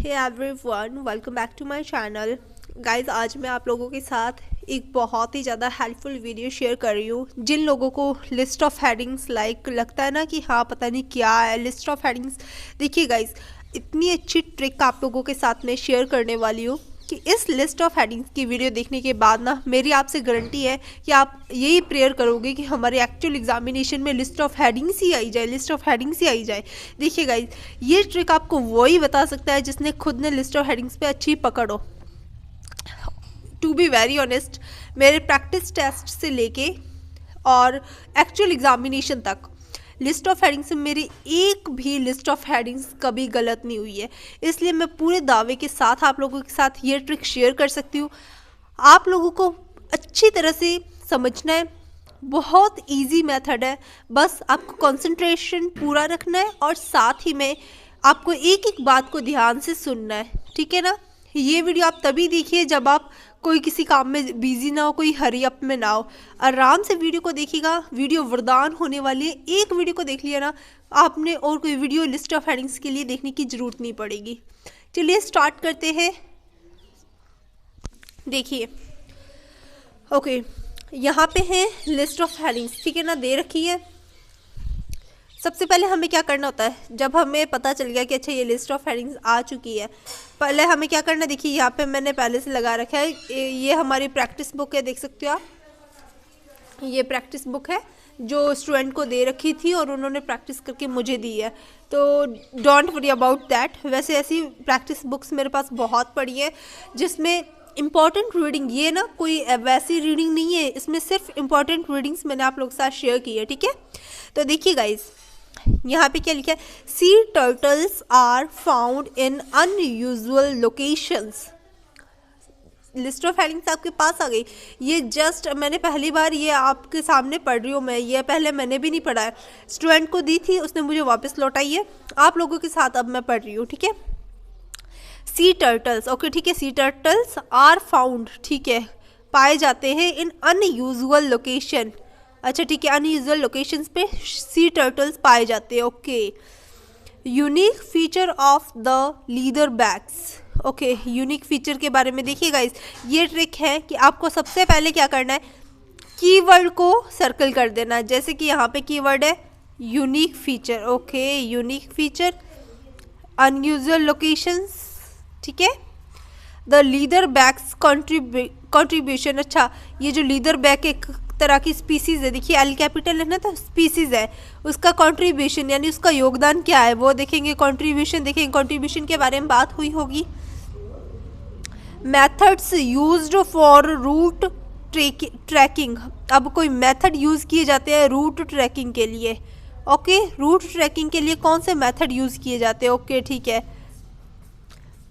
Hey everyone, welcome back to my channel. Guys, आज मैं आप लोगों के साथ एक बहुत ही ज़्यादा हेल्पफुल वीडियो शेयर कर रही हूँ। जिन लोगों को लिस्ट ऑफ हेडिंग्स लगता है ना कि हाँ पता नहीं क्या है लिस्ट ऑफ हेडिंग्स, देखिए गाइस, इतनी अच्छी ट्रिक आप लोगों के साथ में शेयर करने वाली हूँ कि इस लिस्ट ऑफ हेडिंग्स की वीडियो देखने के बाद ना मेरी आपसे गारंटी है कि आप यही प्रेयर करोगे कि हमारे एक्चुअल एग्जामिनेशन में लिस्ट ऑफ हेडिंग्स ही आई जाए, लिस्ट ऑफ हेडिंग्स ही आई जाए। देखिए गाइज, ये ट्रिक आपको वही बता सकता है जिसने खुद ने लिस्ट ऑफ हेडिंग्स पे अच्छी पकड़ हो। टू बी वेरी ऑनेस्ट, मेरे प्रैक्टिस टेस्ट से लेके और एक्चुअल एग्जामिनेशन तक लिस्ट ऑफ हेडिंग्स में मेरी एक भी लिस्ट ऑफ हेडिंग्स कभी गलत नहीं हुई है। इसलिए मैं पूरे दावे के साथ आप लोगों के साथ ये ट्रिक शेयर कर सकती हूँ। आप लोगों को अच्छी तरह से समझना है, बहुत इजी मेथड है। बस आपको कंसंट्रेशन पूरा रखना है और साथ ही में आपको एक एक बात को ध्यान से सुनना है, ठीक है ना। ये वीडियो आप तभी देखिए जब आप कोई किसी काम में बिजी ना हो, कोई हरी अप में ना हो। आराम से वीडियो को देखिएगा, वीडियो वरदान होने वाली है। एक वीडियो को देख लिया ना आपने, और कोई वीडियो लिस्ट ऑफ हेडिंग्स के लिए देखने की जरूरत नहीं पड़ेगी। चलिए स्टार्ट करते हैं। देखिए, ओके, यहाँ पे है लिस्ट ऑफ हेडिंग्स, ठीक है ना, दे रखी है। सबसे पहले हमें क्या करना होता है, जब हमें पता चल गया कि अच्छा ये लिस्ट ऑफ हेडिंग्स आ चुकी है, पहले हमें क्या करना है। देखिए यहाँ पे मैंने पहले से लगा रखा है, ये हमारी प्रैक्टिस बुक है, देख सकते हो आप। ये प्रैक्टिस बुक है जो स्टूडेंट को दे रखी थी और उन्होंने प्रैक्टिस करके मुझे दी है, तो डोंट वरी अबाउट दैट। वैसे ऐसी प्रैक्टिस बुक्स मेरे पास बहुत पड़ी है जिसमें इंपॉर्टेंट रीडिंग, ये ना कोई वैसी रीडिंग नहीं है, इसमें सिर्फ इंपॉर्टेंट रीडिंग्स मैंने आप लोगों के साथ शेयर की है, ठीक है। तो देखिए गाइज, यहाँ पे क्या लिखा है, sea turtles are found in unusual locations. List of headings आपके पास आ गई। ये जस्ट मैंने पहली बार ये आपके सामने पढ़ रही हूँ मैं, ये पहले मैंने भी नहीं पढ़ा है, स्टूडेंट को दी थी, उसने मुझे वापस लौटाई है, आप लोगों के साथ अब मैं पढ़ रही हूँ, ठीक है। सी टर्टल्स, ओके ठीक है, सी टर्टल्स आर फाउंड, ठीक है, पाए जाते हैं इन अनयूजुअल लोकेशन। अच्छा ठीक है, अनयूजुअल लोकेशंस पे सी टर्टल्स पाए जाते हैं, okay. Unique feature of the leather bags, okay, unique feature के बारे में देखिए गाइस, ये ट्रिक है कि आपको सबसे पहले क्या करना है, कीवर्ड को सर्कल कर देना है। जैसे कि यहाँ पे कीवर्ड है unique feature, okay, unique feature, unusual locations, ठीक है। द लीदर बैग्स कॉन्ट्रीब्यूशन, अच्छा ये जो लीदर बैग एक तरह की स्पीसीज है, देखिए एल कैपिटल है ना, तो स्पीसीज है, उसका कंट्रीब्यूशन यानी उसका योगदान क्या है वो देखेंगे। कंट्रीब्यूशन देखेंगे, कंट्रीब्यूशन के बारे में बात हुई होगी। Methods used for route tracking, अब कोई मेथड यूज़ किए जाते हैं रूट ट्रैकिंग के लिए, ओके, रूट ट्रैकिंग के लिए कौन से मेथड यूज़ किए जाते हैं, ओके ठीक है।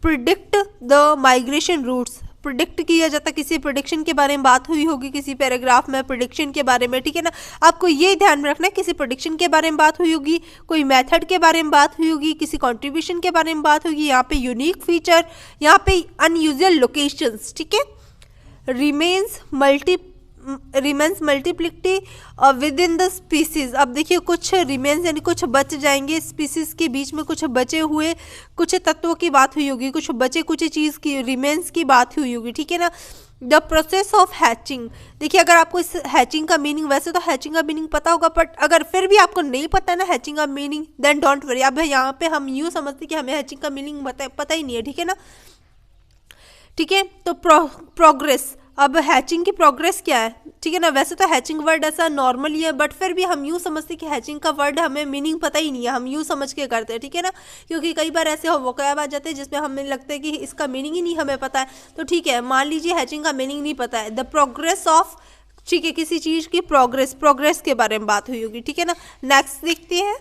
Predict the migration routes, predict किया जाता, किसी प्रिडिक्शन के बारे में बात हुई होगी किसी पैराग्राफ में, प्रिडिक्शन के बारे में, ठीक है ना। आपको ये ध्यान में रखना है, किसी प्रिडिक्शन के बारे में बात हुई होगी, कोई मेथड के बारे में बात हुई होगी, किसी कंट्रीब्यूशन के बारे में बात होगी, यहाँ पे यूनिक फीचर, यहाँ पे अनयूजुअल लोकेशंस, ठीक है। Remains multiplicity with in the species, अब देखिए कुछ रिमेन्स यानी कुछ बच जाएंगे, स्पीसीज के बीच में कुछ बचे हुए कुछ तत्वों की बात हुई होगी, कुछ बचे कुछ चीज़ की रिमेन्स की बात हुई होगी, ठीक है ना। द प्रोसेस ऑफ हैचिंग, देखिए अगर आपको इस हैचिंग का मीनिंग, वैसे तो हैचिंग का मीनिंग पता होगा, बट अगर फिर भी आपको नहीं पता है ना हैचिंग का मीनिंग, देन डोंट वरी। अब यहाँ पे हम यूँ समझते कि हमें हैचिंग का मीनिंग पता ही नहीं है, ठीक है ना, ठीक है। तो प्रोग्रेस, अब हैचिंग की प्रोग्रेस क्या है, ठीक है ना। वैसे तो हैचिंग वर्ड ऐसा नॉर्मल ही है, बट फिर भी हम यूँ समझते कि हैचिंग का वर्ड हमें मीनिंग पता ही नहीं है, हम यूँ समझ के करते हैं, ठीक है ना। क्योंकि कई बार ऐसे वोकैब आ जाते हैं जिसमें हमें लगता है कि इसका मीनिंग ही नहीं हमें पता है, तो ठीक है, मान लीजिए हैचिंग का मीनिंग नहीं पता है। द प्रोग्रेस ऑफ, ठीक है, किसी चीज़ की प्रोग्रेस के बारे में बात हुई होगी, ठीक है ना। नेक्स्ट देखते हैं।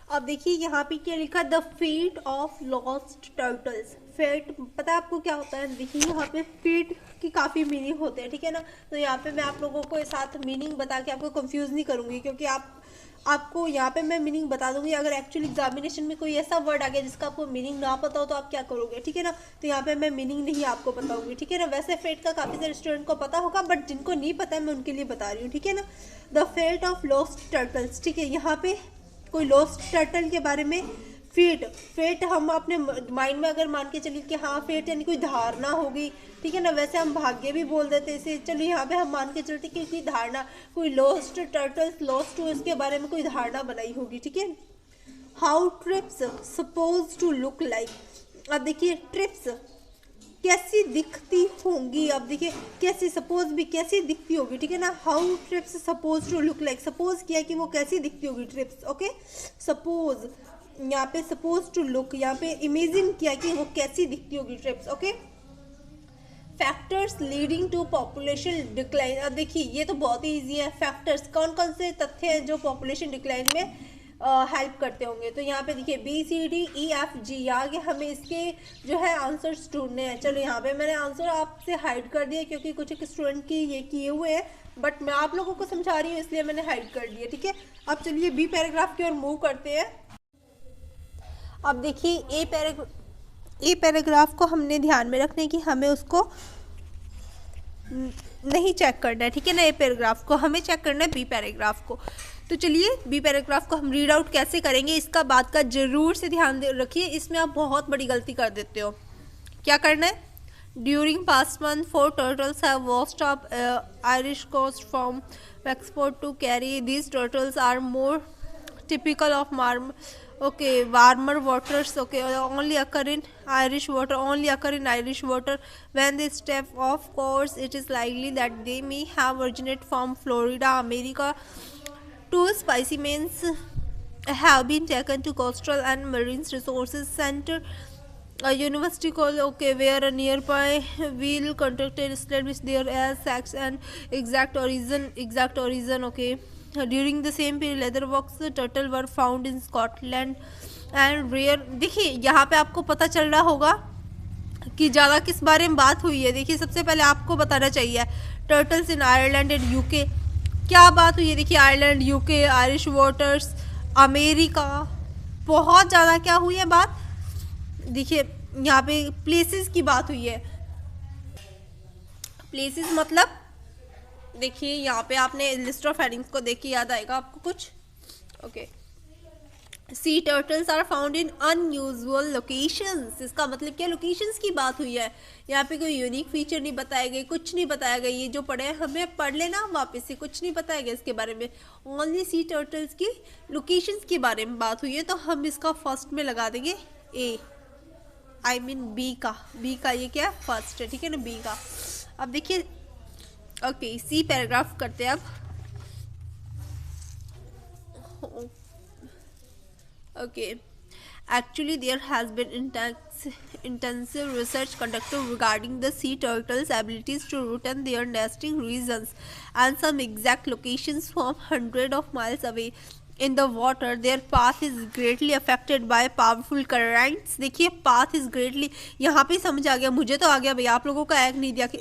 अब देखिए यहाँ पे क्या लिखा, the fate of lost turtles. Fate पता है आपको क्या होता है, देखिए यहाँ पे फेट की काफ़ी मीनिंग होते हैं, ठीक है ना। तो यहाँ पे मैं आप लोगों को साथ मीनिंग बता के आपको कंफ्यूज नहीं करूँगी, क्योंकि आपको यहाँ पे मैं मीनिंग बता दूंगी। अगर एक्चुअली एग्जामिनेशन में कोई ऐसा वर्ड आ गया जिसका आपको मीनिंग ना पता हो तो आप क्या करोगे, ठीक है ना। तो यहाँ पे मैं मीनिंग नहीं आपको बताऊंगी, ठीक है ना। वैसे फेट का काफ़ी सारे स्टूडेंट को पता होगा, बट जिनको नहीं पता है मैं उनके लिए बता रही हूँ, ठीक है ना। The fate of lost turtles, ठीक है, यहाँ पे कोई लॉस्ट टर्टल के बारे में फेट, फेट हम अपने माइंड में अगर मान के चलिए कि हाँ फेट यानी कोई धारणा होगी, ठीक है ना, वैसे हम भाग्य भी बोल देते हैं इसे। चलो यहाँ पे हम मान के चलते कि कोई धारणा, कोई लॉस्ट टर्टल्स लॉस्ट हुए उसके बारे में कोई धारणा बनाई होगी, ठीक है। How trips suppose to look like, अब देखिए ट्रिप्स कैसी दिखती होंगी, अब देखिए कैसी, सपोज भी कैसी दिखती होगी, ठीक है ना। How trips suppose to look like, suppose किया कि वो कैसी दिखती होगी ट्रिप्स, ओके। सपोज यहाँ पे सपोज टू लुक, यहाँ पे इमेजिन किया कि वो कैसी दिखती होगी trips, okay. Factors leading to population decline, अब देखिए ये तो बहुत ही ईजी है। फैक्टर्स कौन कौन से तथ्य हैं जो पॉपुलेशन डिक्लाइन में हेल्प करते होंगे, तो यहाँ पे देखिए BCDEFG, यहाँ के हमें इसके जो है आंसर्स ढूंढने हैं। चलो यहाँ पे मैंने आंसर आपसे हाइड कर दिया क्योंकि कुछ एक स्टूडेंट की ये किए हुए हैं, बट मैं आप लोगों को समझा रही हूँ इसलिए मैंने हाइड कर दिया, ठीक है। अब चलिए बी पैराग्राफ की ओर मूव करते हैं। अब देखिए ए पैराग्राफ को हमने ध्यान में रखना है कि हमें उसको नहीं चेक करना है, ठीक है ना। ए पैराग्राफ को हमें चेक करना है बी पैराग्राफ को। तो चलिए बी पैराग्राफ को हम रीड आउट कैसे करेंगे, इसका बात का जरूर से ध्यान रखिए, इसमें आप बहुत बड़ी गलती कर देते हो। क्या करना है, during past month 4 turtles have washed up Irish coast from Wexford to Kerry. These turtles are more typical of warmer waters, okay, only occur in Irish water. When they step off course, it is likely that they may have originated from Florida, America. 2 specimens have been taken to Coastal and Marine Resources Center, a university called, okay, where a nearby whale contacted established their sex and exact origin, okay. During the same period, leatherbox turtle were found in Scotland and rare। देखिए यहाँ पे आपको पता चल रहा होगा कि ज़्यादा किस बारे में बात हुई है। देखिए सबसे पहले आपको बताना चाहिए turtles in Ireland and UK, क्या बात हुई है। देखिए Ireland, UK, Irish waters, America, बहुत ज़्यादा क्या हुई है बात। देखिए यहाँ पे प्लेसेस की बात हुई है। प्लेसेस मतलब देखिए यहाँ पे आपने लिस्ट ऑफ हेडिंग्स को देख के याद आएगा आपको कुछ, okay. Sea turtles are found in unusual locations, इसका मतलब क्या, लोकेशंस की बात हुई है। यहाँ पे कोई यूनिक फीचर नहीं बताए गए, कुछ नहीं बताया गया। ये जो पढ़े हैं हमें पढ़ लेना वापस से, कुछ नहीं बताया गया इसके बारे में। ओनली सी टर्टल्स की लोकेशंस के बारे में बात हुई है, तो हम इसका फर्स्ट में लगा देंगे ए, आई मीन बी का ये क्या फर्स्ट है, ठीक है ना, बी का। अब देखिए ओके सी पैराग्राफ करते हैं अब। Okay, actually there has been intensive research conducted regarding the sea turtles' abilities to return their nesting regions and some exact locations from hundreds of miles away in the water. Their path is greatly affected by powerful currents. देखिए path is greatly, यहाँ पे समझ आ गया, मुझे तो आ गया भैया, आप लोगों का एक नहीं दिया कि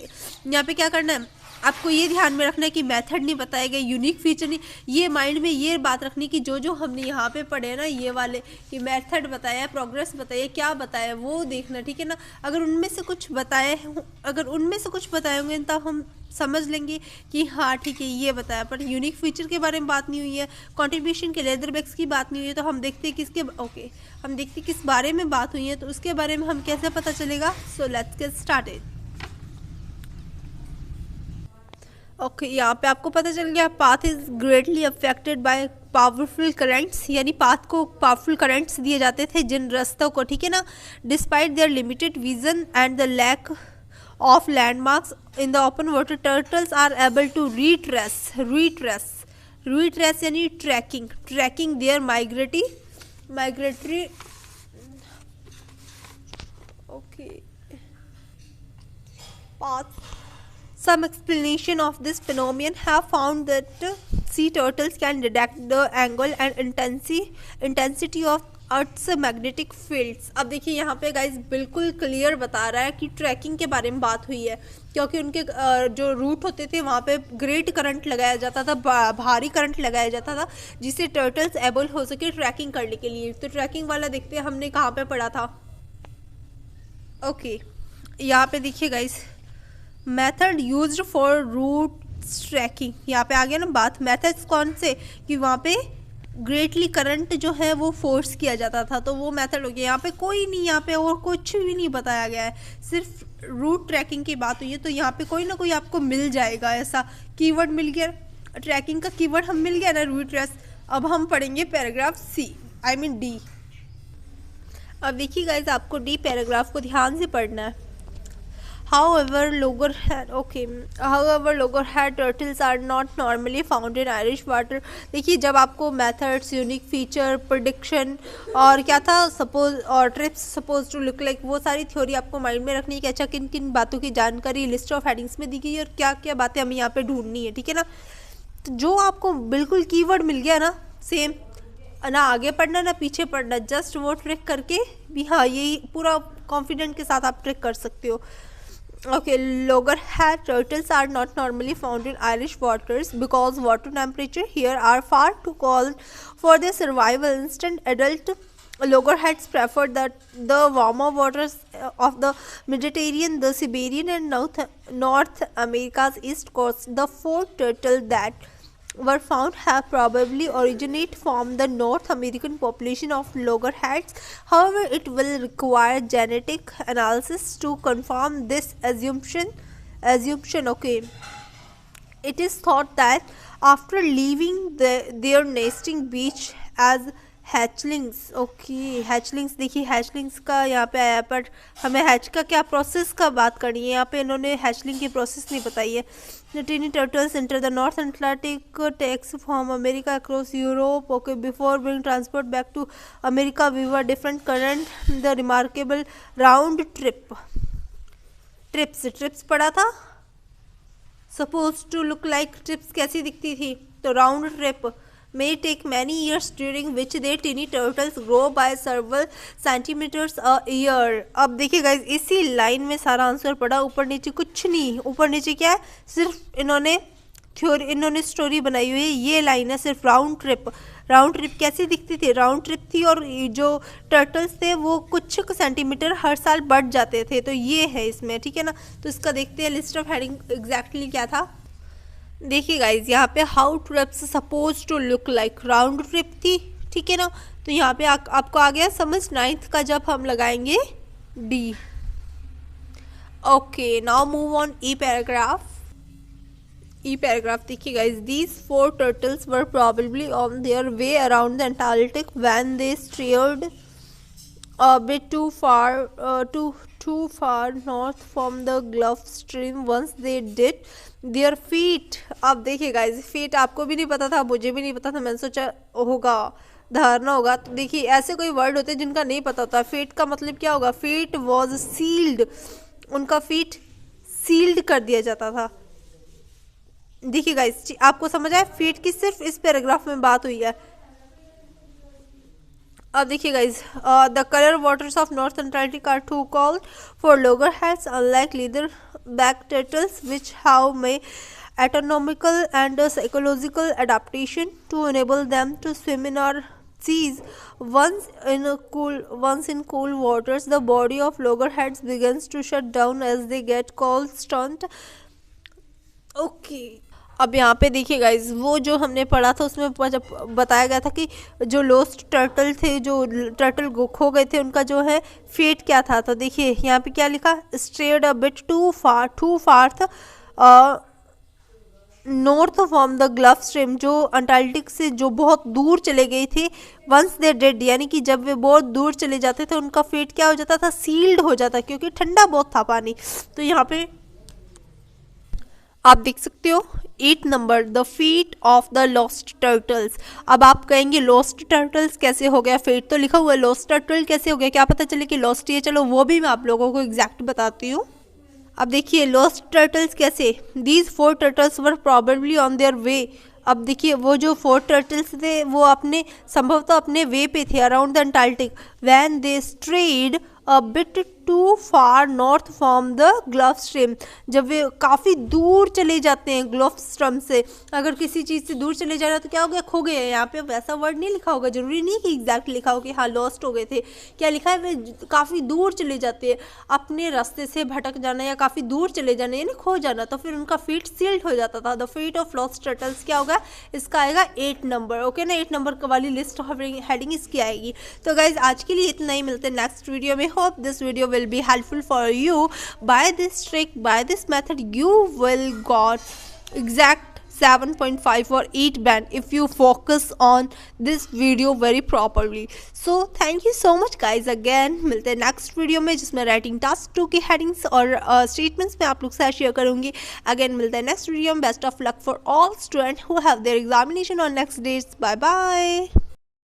यहाँ पे क्या करना है। आपको ये ध्यान में रखना है कि मेथड नहीं बताए गए, यूनिक फीचर नहीं, ये माइंड में ये बात रखनी कि जो हमने यहाँ पे पढ़े हैं ना ये वाले, कि मेथड बताया, प्रोग्रेस बताइए, क्या बताया वो देखना, ठीक है ना। अगर उनमें से कुछ बताए होंगे तो हम समझ लेंगे कि हाँ ठीक है ये बताया, पर यूनिक फीचर के बारे में बात नहीं हुई है, कंट्रीब्यूशन के लेदरबैक्स की बात नहीं हुई है, तो हम देखते हैं हम देखते हैं किस बारे में बात हुई है, तो उसके बारे में हम कैसे पता चलेगा। So let's get started. Okay यहाँ पे आपको पता चल गया path is greatly affected by powerful currents, यानी पाथ को पावरफुल करंट्स दिए जाते थे जिन रास्तों को, ठीक है ना। Despite their limited vision and the lack of landmarks in the open water, turtles are able to retrace यानी tracking their migratory okay path. Some explanation of this phenomenon have found that sea turtles can detect the angle and intensity of Earth's magnetic fields। अब देखिए यहाँ पे guys बिल्कुल clear बता रहा है कि ट्रैकिंग के बारे में बात हुई है, क्योंकि उनके जो रूट होते थे वहाँ पे ग्रेट करंट लगाया जाता था, भारी करंट लगाया जाता था, जिससे टर्टल्स एबल हो सके ट्रैकिंग करने के लिए। तो ट्रैकिंग वाला देखते हैं हमने कहाँ पे पढ़ा था। ओके यहाँ पे देखिए guys method used for route tracking, यहाँ पे आ गया ना बात, मेथड्स कौन से कि वहाँ पे ग्रेटली करंट जो है वो फोर्स किया जाता था, तो वो मेथड हो गया। यहाँ पे कोई नहीं, यहाँ पे और कुछ भी नहीं बताया गया है, सिर्फ रूट ट्रैकिंग की बात हुई है। तो यहाँ पे कोई ना कोई आपको मिल जाएगा, ऐसा कीवर्ड मिल गया, ट्रैकिंग का कीवर्ड हम मिल गया ना, रूट ट्रेस। अब हम पढ़ेंगे paragraph C, I mean D. अब देखिए गाइज, आपको डी पैराग्राफ को ध्यान से पढ़ना है। However, loggerhead turtles are not normally found in Irish water। देखिए, जब आपको मेथड्स, यूनिक फीचर, प्रिडिक्शन और क्या था, सपोज और trips suppose to look like, वो सारी थ्योरी आपको माइंड में रखनी है कि अच्छा किन किन बातों की जानकारी लिस्ट ऑफ हेडिंग्स में दी गई है और क्या क्या बातें हमें यहाँ पे ढूंढनी है, ठीक है ना। तो जो आपको बिल्कुल कीवर्ड मिल गया ना, सेम ना आगे पढ़ना ना पीछे पढ़ना, जस्ट वो ट्रिक करके भी, हाँ यही पूरा कॉन्फिडेंट के साथ आप ट्रिक कर सकते हो। Okay, loggerhead turtles are not normally found in Irish waters because water temperature here are far too cold for their survival. Instead, adult loggerheads prefer the warmer waters of the Mediterranean, the Siberian, and North America's east coast. The four turtles that were found have probably originated from the North American population of loggerheads. However, it will require genetic analysis to confirm this assumption. Okay. It is thought that after leaving their nesting beach as hatchlings, okay hatchlings, देखिए hatchlings का यहाँ पे आया, पर हमें hatch का क्या process का बात करनी है, यहाँ पे इन्होंने हैचलिंग की प्रोसेस नहीं बताई है। The tiny turtles enter the North Atlantic takes from America across Europe, okay before being transport back to America via different current the remarkable round trips पढ़ा था, suppose to look like, trips कैसी दिखती थी, तो round trip may take many years during which their teeny turtles grow by several centimeters a year। अब देखिए guys, इसी line में सारा आंसर पड़ा, ऊपर नीचे कुछ नहीं, ऊपर नीचे क्या है, सिर्फ इन्होंने स्टोरी बनाई हुई है, ये लाइन है सिर्फ। राउंड ट्रिप कैसी दिखती थी, राउंड ट्रिप थी, और जो टर्टल्स थे वो कुछ सेंटीमीटर हर साल बढ़ जाते थे, तो ये है इसमें, ठीक है ना। तो इसका देखते हैं लिस्ट ऑफ हेडिंग एग्जैक्टली क्या था। देखिए गाइज, यहाँ पे how trips suppose to look like, round trip थी, ठीक है ना। तो यहाँ पे आपको आ गया समझ 9th का, जब हम लगाएंगे D. Okay, now move on E paragraph. देखिए guys, these 4 turtles were probably on their way around the Antarctic when they steered a bit too far north from the Gulf Stream. Once they did, their feet, अब देखिए guys, feet आपको भी नहीं पता था, मुझे भी नहीं पता था, मैंने सोचा होगा, धारणा होगा। तो देखिए ऐसे कोई वर्ड होते हैं जिनका नहीं पता होता। फीट का मतलब क्या होगा, फीट वॉज सील्ड, उनका फीट सील्ड कर दिया जाता था। देखिए गाइज, आपको समझ आया, फीट की सिर्फ इस पैराग्राफ में बात हुई है। अब देखिए guys, the colour waters of North Antarctic are too cold for loggerheads unlike leatherback turtles which have made anatomical and psychological adaptation to enable them to swim in our seas. Once in cool waters, the body of loggerheads begins to shut down as they get cold stunned. Okay, अब यहाँ पे देखिए guys, वो जो हमने पढ़ा था उसमें बताया गया था कि जो लोस्ट टर्टल थे, जो टर्टल खो गए थे, उनका जो है फेट क्या था। तो देखिए यहाँ पे क्या लिखा, स्ट्रेड अ बिट टू फार था north from the gulf stream, जो अंटार्कटिक से जो बहुत दूर चले गए थे। वंस दे डेड, यानी कि जब वे बहुत दूर चले जाते थे उनका फेट क्या हो जाता था, सील्ड हो जाता, क्योंकि ठंडा बहुत था पानी। तो यहाँ पे आप देख सकते हो 8 number, the feet of the lost turtles. अब आप कहेंगे लॉस्ट टर्टल्स कैसे हो गया, फेट तो लिखा हुआ है, लॉस्ट टर्टल कैसे हो गया, क्या पता चले कि लॉस्ट ही है। चलो वो भी मैं आप लोगों को एग्जैक्ट बताती हूँ। अब देखिए लॉस्ट टर्टल्स कैसे, these 4 turtles were probably on their वे। अब देखिए वो जो 4 टर्टल्स थे वो अपने संभवतः अपने वे पे थे around the Antarctic, when they strayed a bit too far north from the Gulf Stream, जब वे काफ़ी दूर चले जाते हैं ग्ल्फ स्ट्रीम से, अगर किसी चीज़ से दूर चले जा रहे हैं तो क्या हो गया, खो गए। यहाँ पे वैसा वर्ड नहीं लिखा होगा, जरूरी नहीं कि एग्जैक्ट लिखा हो कि हाँ लॉस्ट हो गए थे, क्या लिखा है, वे काफ़ी दूर चले जाते हैं, अपने रास्ते से भटक जाना या काफ़ी दूर चले जाना यानी खो जाना, तो फिर उनका फीट सील्ड हो जाता था। The feet of lost turtles क्या होगा, इसका आएगा 8 नंबर। ओके ना, 8 नंबर वाली लिस्ट ऑफ हेडिंग इसकी आएगी। तो गाइज आज के लिए इतना ही, मिलते हैं नेक्स्ट वीडियो में। Hope this video will be helpful for you. By this trick, by this method, you will got exact 7.5 or 8 band if you focus on this video very properly. So thank you so much guys. Again मिलते हैं next video में, जिसमें writing task 2 की headings और statements में आप लोग से शेयर करूंगी। अगेन मिलते हैं नेक्स्ट वीडियो में। Best of luck for all student who have their examination on next days. Bye bye.